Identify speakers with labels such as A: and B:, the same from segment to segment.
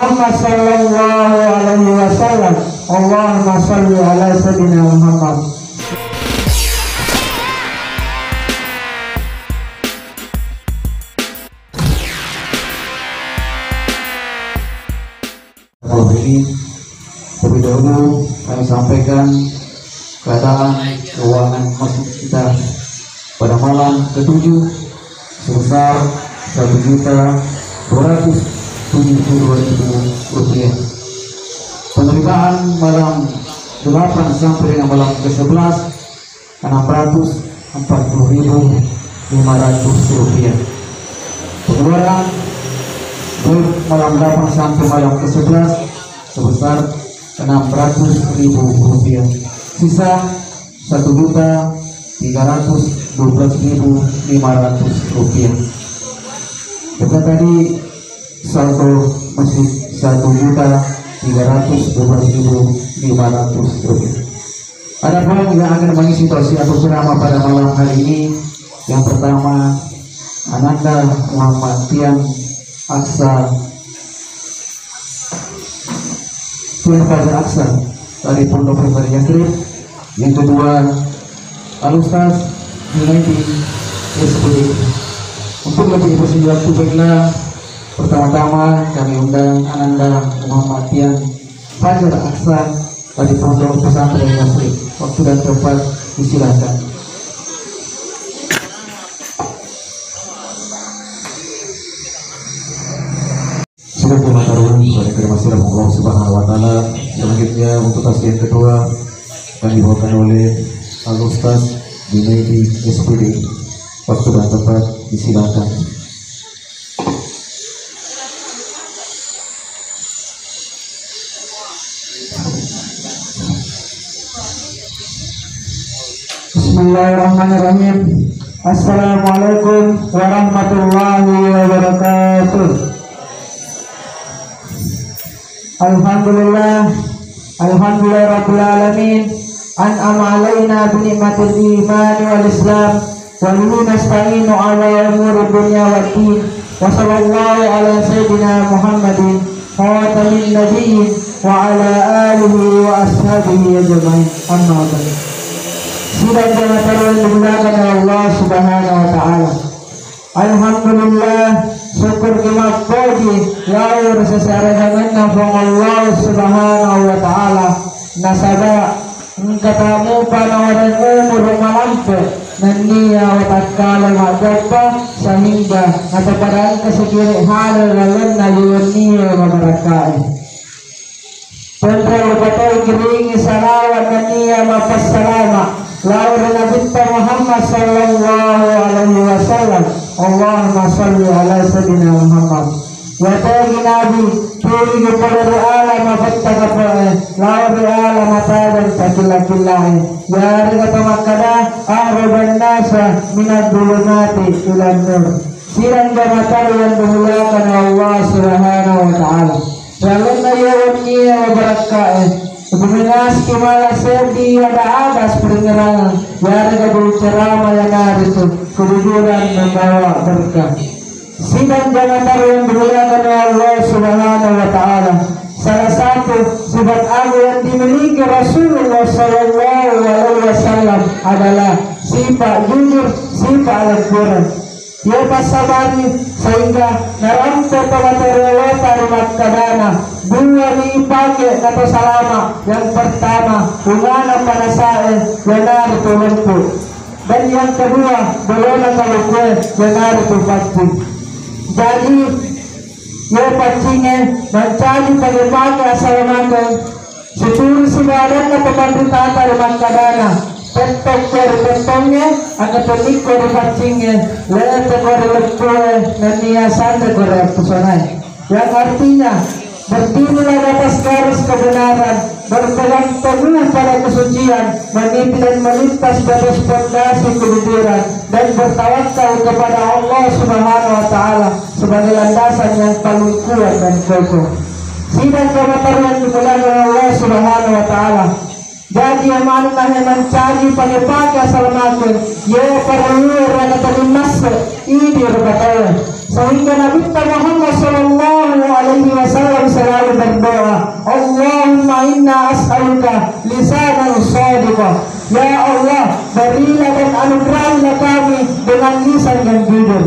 A: Muhammad sallallahu alaihi wasallam. Allahumma shalli ala sayyidina Muhammad.
B: Kalau ini lebih dahulu kami sampaikan keadaan keuangan masjid kita pada malam ke-7 sebesar Rp1.272.000. Penerimaan malam 8 sampai dengan malam ke-11 Rp640.500. Pengeluaran malam 8 sampai malam ke-11 sebesar Rp600.000. Sisa Rp1.312.500. Kita tadi saldo masih Rp1.312.500. Ada orang yang akan mengisi situasi atau ceramah pada malam hari ini. Yang pertama, Ananda Muhammad Tian Aksa Tuan Fajar Aksa dari Pondok Pesantren Yasrib. Yang kedua, Al-Ustaz Junaidi SPD. Untuk lebih bersedia waktu, baiklah pertama-tama kami undang Ananda Muhammad Tian Fajar Aksa dari Pondok Pesantren Yasrib. Waktu dan tempat disilakan. Allah Subhanahu wa Ta'ala. Selanjutnya untuk tasbih yang kedua akan dibawakan oleh Al-Ustaz Junaidi SPD. Waktu dan tempat disilakan.
A: Bismillahirrahmanirrahim. Assalamualaikum warahmatullahi wabarakatuh. Alhamdulillah rabbil alamin, an'ama alaina bi ni'matil iman wal islam wa bihi nasta'inu ala umuri dunya waddin. Wa sallallahu ala sayyidina Muhammadin khatamin nabiyyin wa ala alihi wa ashabihi ajma'in. Amma ba'd. Sidang jamaah yang dimuliakan oleh Allah Subhanahu wa Ta'ala. Alhamdulillah, syukur kita puji laur secara dengan Allah Subhanahu wa Ta'ala. Nasaba katamu panawaran umur malampe nandiya wa tatkala magapa sehingga nataparang kesekiri hal lalan na yuniya wa barakai. Tentu betul kering salawat nandiya mapassalama laur Nabi Muhammad sallallahu alaihi wasallam. Allahumma shalli ala sayyidina Muhammad. Wa ta'ala nabi tuli kepada alam fattaka laur alam tadan sakillahi ya rika makada ahraban nasa minad dhulumati ila nur. Sirang jamaah yang dimuliakan Allah Subhanahu wa Ta'ala. Lalu nayawniya wa barakatuh. Pemingas kimala serdi ada adas peringatan dari kabul ceramah yang ada itu kejujuran membawa berkah. Sidang jamaah yang dimuliakan Allah Subhanahu wa Ta'ala. Salah satu sifat agung yang dimiliki Rasulullah sallallahu alaihi wasallam adalah sifat jujur, sifat al-Quran. Ia pasabari sehingga narampe pematerialata rumah kadana dua dipakai kata salama. Yang pertama ungana panasae benar tulunku, dan yang kedua bolona kalukwe benar tupati. Jadi ia pancingnya mencari pagi-pagi assalamualaikum situri sibaran na pemerintahan rumah kadana. Pentok dari pentongnya akan penikor pancingnya lete kore lepue nania sande kore pesonai, yang artinya berdirilah di atas garis kebenaran, berpegang teguh pada kesucian, meniti dan melintas di atas fondasi kejujuran, dan bertawakal kepada Allah Subhanahu wa Ta'ala sebagai landasan yang paling kuat dan kokoh. Sidang jamaah yang dimuliakan Allah Subhanahu wa Ta'ala. Jadi amanah yang mencari pagi-pagi assalamualaikum ya perlu rada terlimas ini berkata sehingga Nabi Muhammad sallallahu alaihi wasallam berdoa, Allahumma inna as'aluka lisanan shadiqah. Ya Allah, berilah dan anugerahilah kami dengan lisan yang jujur.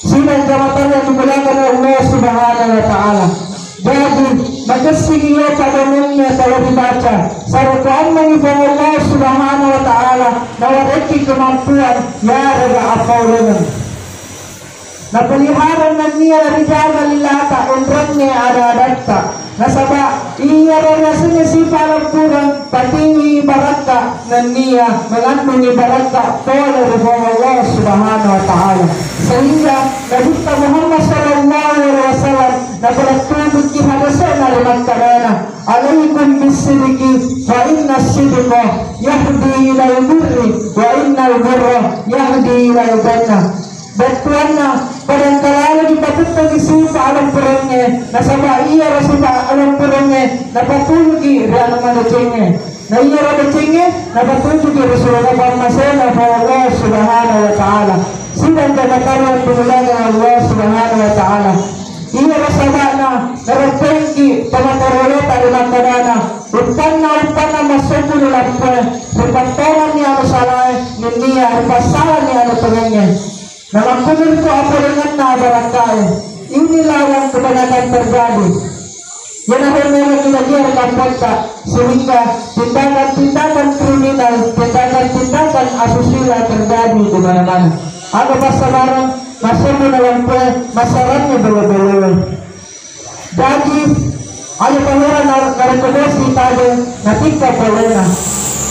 A: Sidang jamaatan yang dimuliakan oleh Allah Subhanahu wa Ta'ala. Jadi, magasing iyo paganonya kalau dibaca. Sarutaan mengibang Allah Subhanahu wa Ta'ala na wareki kemampuan ya raga apaulangan. Napaliharan na niya rijala lilata undrannya ada-adatta. Nasaba iya rasanya si kurang patingi baraka na niya mengandung baraka pola reform Allah Subhanahu wa Ta'ala. Sehingga Nabi Muhammad sallallahu alaihi wasallam nabalatubod kihadasan na limang kanana. Alaikum bisidiki fa inna sidqa yahdi ila al-birri wa inna al-birra yahdi ila al-jannah. Batuan na kadang-kadang dipatutang isipa alam perangnya nasaba iya rasuba alam perangnya napatulugi riyan manacingnya na iya radacingnya napatulugi rasulullah Muhammad Allah Subhanahu wa Ta'ala. Sidang jamaatan pinulagan Allah Subhanahu wa Ta'ala. Iya rasaba na narapengki pamataroleta limang kanana upan na masuko nila po ripantongan niya ano salay niya ripasalan niya ano perangnya. Dalam kulit ko apa dengan barangkali inilah yang kebanyakan terjadi. Yang akhirnya kita biarkan mereka sehingga tindakan-tindakan kriminal, tindakan-tindakan asusila terjadi di mana-mana. Ada masa barang, masa dalam masalahnya belum. Jadi ada pangeran narkodosi tadi natika polena.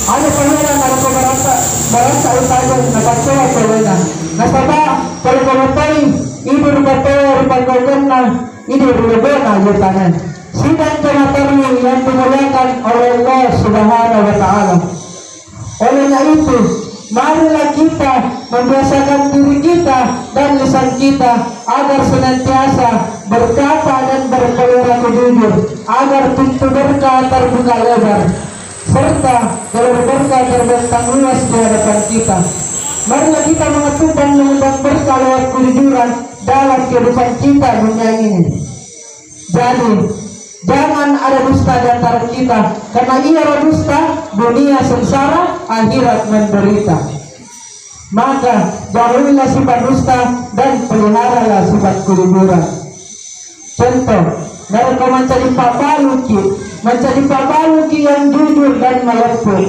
A: Ada pangeran narkobarasa utama napaksoa polena. Nasaba kalau kamutai ini berkata berpanggogan ini berbeda jutaan. Sidang jamaatan yang dimuliakan oleh Allah Subhanahu wa Ta'ala. Olehnya itu, marilah kita membiasakan diri kita dan lisan kita agar senantiasa berkata dan berperilaku jujur, agar pintu berkah terbuka lebar, serta jalur berkah terbentang luas di hadapan kita. Marilah kita mengetukkan mengundang berkah lewat kejujuran dalam kehidupan kita dunia ini. Jadi, jangan ada dusta di antara kita, karena ia dusta, dunia sengsara, akhirat menderita. Maka jauhilah sifat dusta dan peliharalah sifat kejujuran. Contoh, mereka mencari pabaluki yang jujur dan melempur.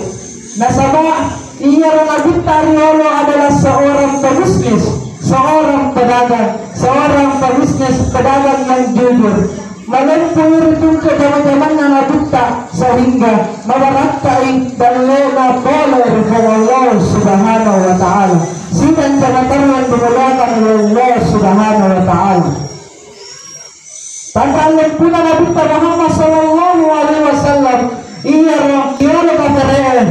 A: Nasabah ia Nabi Tariolo adalah seorang pebisnis, seorang pedagang yang jujur. Melempur itu ke zaman-zaman Nabi sehingga mewarakai dan lena boleh Allah Subhanahu wa Ta'ala. Sidang jamaatan yang dimuliakan oleh Allah Subhanahu wa Ta'ala. Tentang lempunya Nabi Muhammad sallallahu alaihi wasallam iya roh bateraian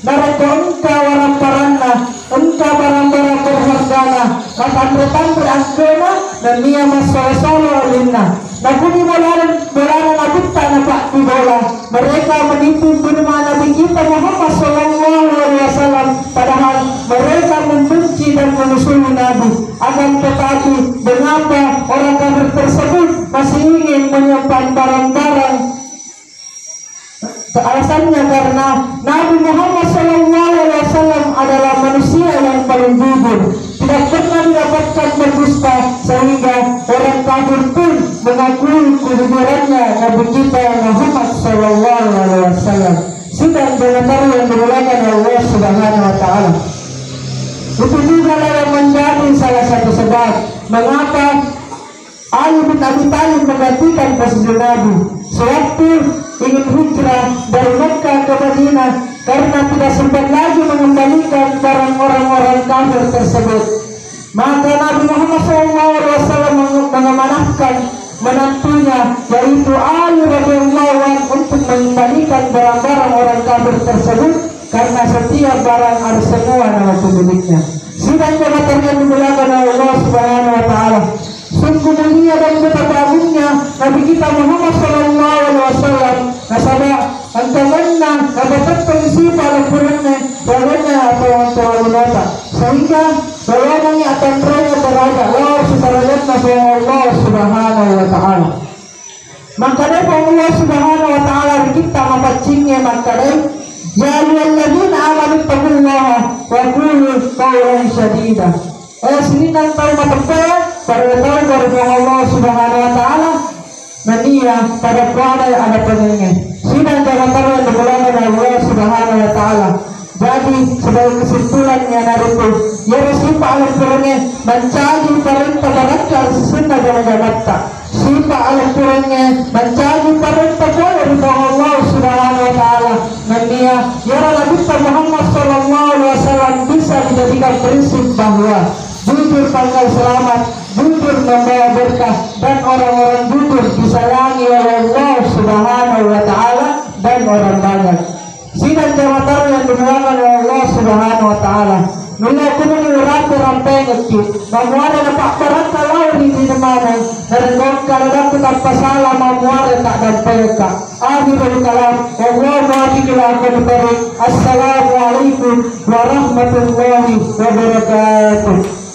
A: narako engkau waramparana engkau barang-barang berhargana matandre-tandre angkena dan niya masolo alinna naguni bolaran nabutta na pak bola mereka menipu firman Nabi kita Muhammad sallallahu alaihi wasallam padahal mereka membenci dan memusuhi Nabi. Akan tetapi mengapa orang kafir tersebut masih ingin menyimpan barang-barang? Alasannya karena Nabi Muhammad SAW adalah manusia yang paling jujur, tidak pernah didapatkan berdusta, sehingga orang kafir pun mengakui kejujurannya Nabi kita Muhammad SAW. Sidang jamaatan yang dimuliakan Allah Subhanahu wa Ta'ala. Itu juga yang menjadi salah satu sebab mengapa Ali bin Abi Thalib menggantikan posisi Nabi sewaktu ingin hijrah dari Mekah ke Madinah karena tidak sempat lagi mengembalikan barang orang-orang kafir tersebut. Maka Nabi Muhammad SAW mengamanahkan menantunya yaitu Ali radhiyallahu anhu untuk mengembalikan barang-barang orang kafir tersebut karena setiap barang ada semua nama pemiliknya. Sidang jamaatan yang dimuliakan oleh Allah Subhanahu wa Ta'ala. Sungguh mulia dan betapa agungnya Nabi kita Muhammad sallallahu alaihi wasallam. Nasabah antamanna nabatatkan sipa al-Qur'annya dalanya atau antawanata sehingga bawangnya akan raya berada Allah subhanahu wa ta'ala. Makanya Allah Subhanahu wa taala kita mapacingnya makanya ya ayyuhalladzina amanu taqullaha wa qulu qawlan sadida. Sini nang tahu matapaya pada tahu dari Allah Subhanahu wa taala nantinya pada kuada ada pengennya. Sidang jangan tahu yang dimulakan Allah Subhanahu wa taala. Jadi sebagai kesimpulannya dari itu ya siapa alam kurangnya mencari perintah barakah sesungguhnya jangan-jangan siapa alam kurangnya mencari perintah dari Allah Subhanahu wa taala nantinya ya Nabi Muhammad sallallahu alaihi wasallam bisa dijadikan prinsip bahwa jujur pangkal selamat, jujur membawa berkah, dan orang-orang jujur disayangi oleh Allah Subhanahu wa taala dan orang banyak. Sidang jamaah yang dimuliakan oleh Allah Subhanahu wa taala. Nila kuno ni rapi rampeng itu. Mamuara na pakparat kalau di mana. Nerengok kalau kita pasala mamuara tak dampeng ka. Akhirul kalam. Allah wabarakatuh diberi. Assalamualaikum warahmatullahi wabarakatuh.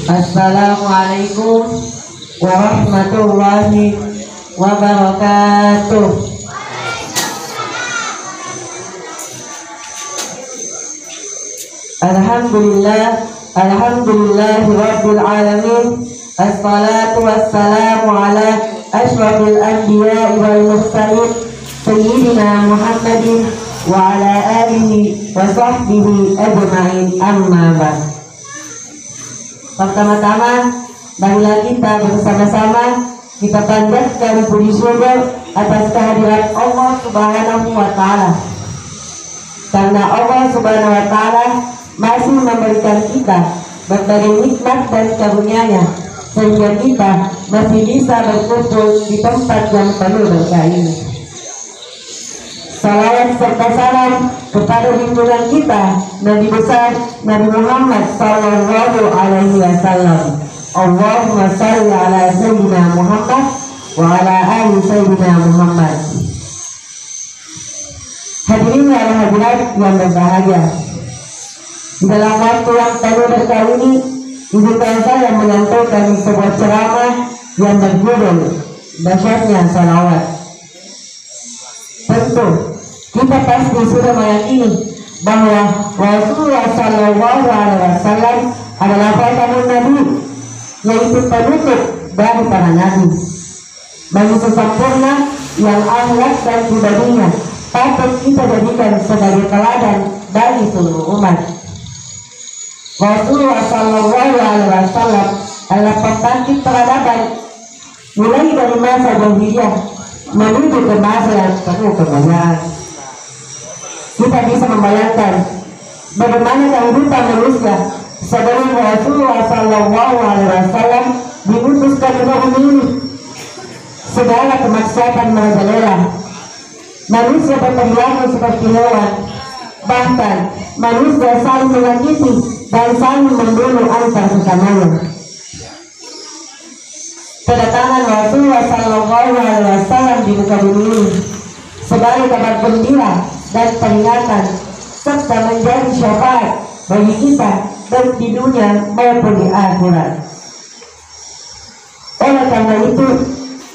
A: Assalamualaikum warahmatullahi wabarakatuh. Alhamdulillahi rabbil alamin. Assalatu wassalamu ala asyrafil anbiya'i wal mursalin sayyidina Muhammadin wa ala alihi wa sahbihi ajma'in, amma ba'd. Pertama-tama, marilah kita bersama-sama kita panjatkan puji syukur atas kehadiran Allah Subhanahu wa taala. Karena Allah Subhanahu wa taala masih memberikan kita berbagai nikmat dan karunia-Nya sehingga kita masih bisa berkumpul di tempat yang penuh berkah ini. Salawat serta salam kepada junjungan kita Nabi besar Nabi Muhammad sallallahu alaihi wasallam. Allahumma shalli ala sayyidina Muhammad wa ala ali sayyidina Muhammad. Hadirin dan hadirat yang berbahagia, di dalam waktu yang penuh berkah ini izinkan saya menyampaikan sebuah ceramah yang berjudul dahsyatnya salawat. Tentu kita pasti sudah meyakini bahwa Rasulullah Sallallahu Alaihi Wasallam adalah khatamun Nabi, yaitu penutup dari para nabi, bagi sesempurna yang akhlak dan pribadinya patut kita jadikan sebagai teladan bagi seluruh umat. Rasulullah Sallallahu Alaihi Wasallam adalah pembangkit peradaban mulai dari masa jahiliyah menuju ke masa yang penuh kemuliaan. Kita bisa membayangkan bagaimana kehidupan manusia sebelum Rasulullah Sallallahu Alaihi Wasallam diutuskan ke bumi ini. Segala kemaksiatan merajalela, manusia berperilaku seperti hewan, bahkan manusia saling menyakiti dan saling membunuh antar sesamanya. Kedatangan Rasulullah Sallallahu Alaihi Wasallam di muka bumi ini sebagai kabar gembira dan peringatan serta menjadi syafaat bagi kita baik di dunia maupun di akhirat. Oleh karena itu,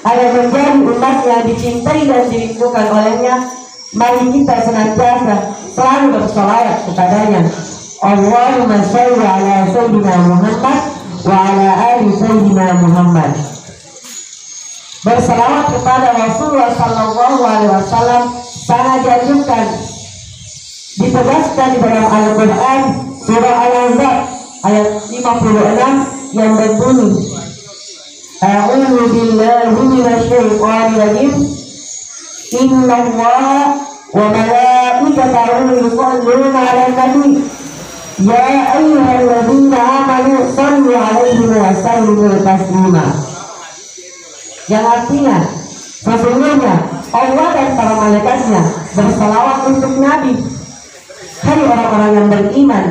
A: agar menjadi umat yang dicintai dan dirindukan olehnya, mari kita senantiasa selalu bersolawat kepadanya. Allahumma sholli ala sayyidina Muhammad wa ala ali sayyidina Muhammad. Bersalawat kepada Rasulullah Sallallahu Alaihi Wasallam sangat dianjurkan, ditegaskan di dalam Al-Quran surah Al-Ahzab ayat 56 yang berbunyi, A'udzu billahi minasyaitonir rajim. Innallaha wa malaikatahu yusholluna 'alan nabi. Ya ayyuhalladzina amanu shallu 'alaihi wa sallimu taslima. Yang artinya sesungguhnya Allah dan para malaikatnya bersalawat untuk Nabi. Hai orang-orang yang beriman,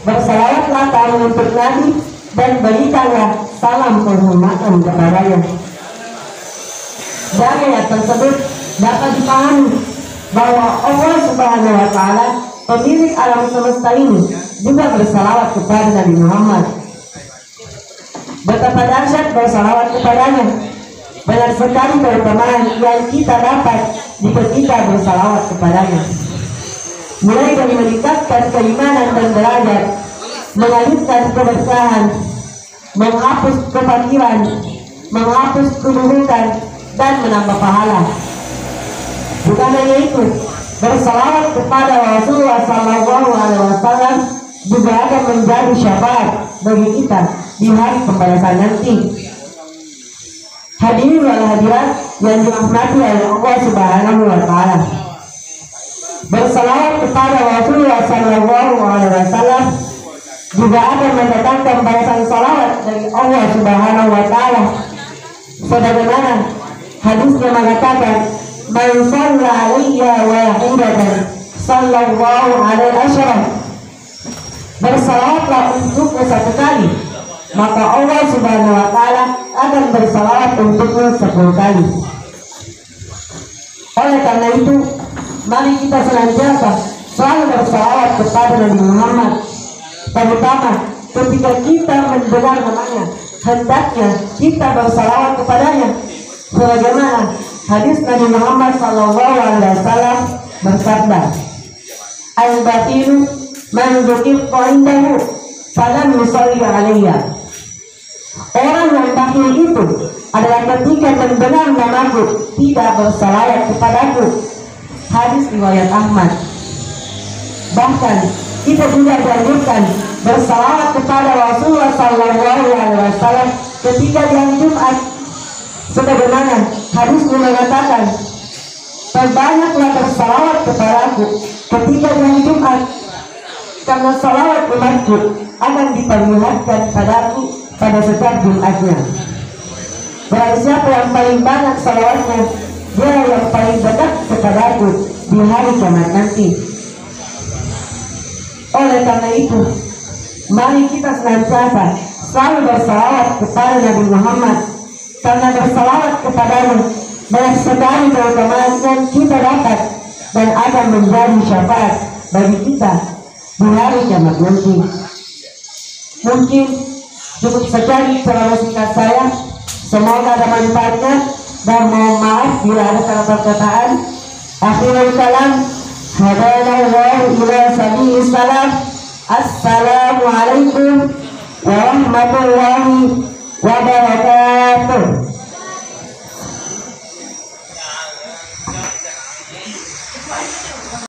A: bersalawatlah kamu untuk Nabi dan berikanlah salam penghormatan kepadanya. Dari ayat tersebut dapat dipahami bahwa Allah Subhanahu wa taala pemilik alam semesta ini, juga bersalawat kepada Nabi Muhammad. Betapa dahsyat bersalawat kepadanya. Banyak sekali keutamaan yang kita dapat jika kita bersalawat kepadanya. Mulai dari meningkatkan keimanan dan derajat, mengalirkan keberkahan, menghapus kefakiran, menghapus keburukan, dan menambah pahala. Bukan hanya itu, bersalawat kepada Rasulullah SAW juga akan menjadi syafaat bagi kita di hari pembalasan nanti. Hadirin wal hadirat yang dirahmati oleh Allah Subhanahu wa Ta'ala, bersalawat kepada Rasulullah SAW juga akan mendatangkan balasan salawat dari Allah Subhanahu wa Ta'ala, sebagaimana hadisnya mengatakan, man shalla alayya wahidatan sallallahu alaihi asyara. Bersalawatlah untukku satu kali, maka Allah Subhanahu wa Ta'ala akan bersalawat untukmu 10 kali. Oleh karena itu, mari kita senantiasa selalu bersalawat kepada Nabi Muhammad, terutama ketika kita mendengar namanya, hendaknya kita bersalawat kepadanya, sebagaimana hadis Nabi Muhammad SAW bersabda, al-batilu man dzukirtu indahu falam yusalli alayya. Orang yang bakhil itu adalah ketika mendengar namaku tidak bersalawat kepadaku. Hadis riwayat Ahmad. Bahkan kita juga dianjurkan bersalawat kepada Rasulullah SAW ketika di hari Jumat, sebagaimana hadisnya mengatakan, perbanyaklah bersalawat kepadaku ketika di hari Jumat, karena salawat umatku akan diperlihatkan padaku pada setiap Jumatnya. Barang siapa yang paling banyak salawatnya, dia yang paling dekat kepadaku di hari kiamat nanti. Oleh karena itu, mari kita senantiasa selalu bersalawat kepada Nabi Muhammad, karena bersalawat kepadanya banyak sekali keutamaan yang kita dapat dan akan menjadi syafaat bagi kita di hari kiamat nanti. Mungkin cukup sekian ceramah singkat saya. Semoga ada manfaatnya, dan mohon maaf bila ada salah perkataan. Akhirul kalam, hadanallahu ila sabilis salam. Assalamualaikum warahmatullahi wabarakatuh.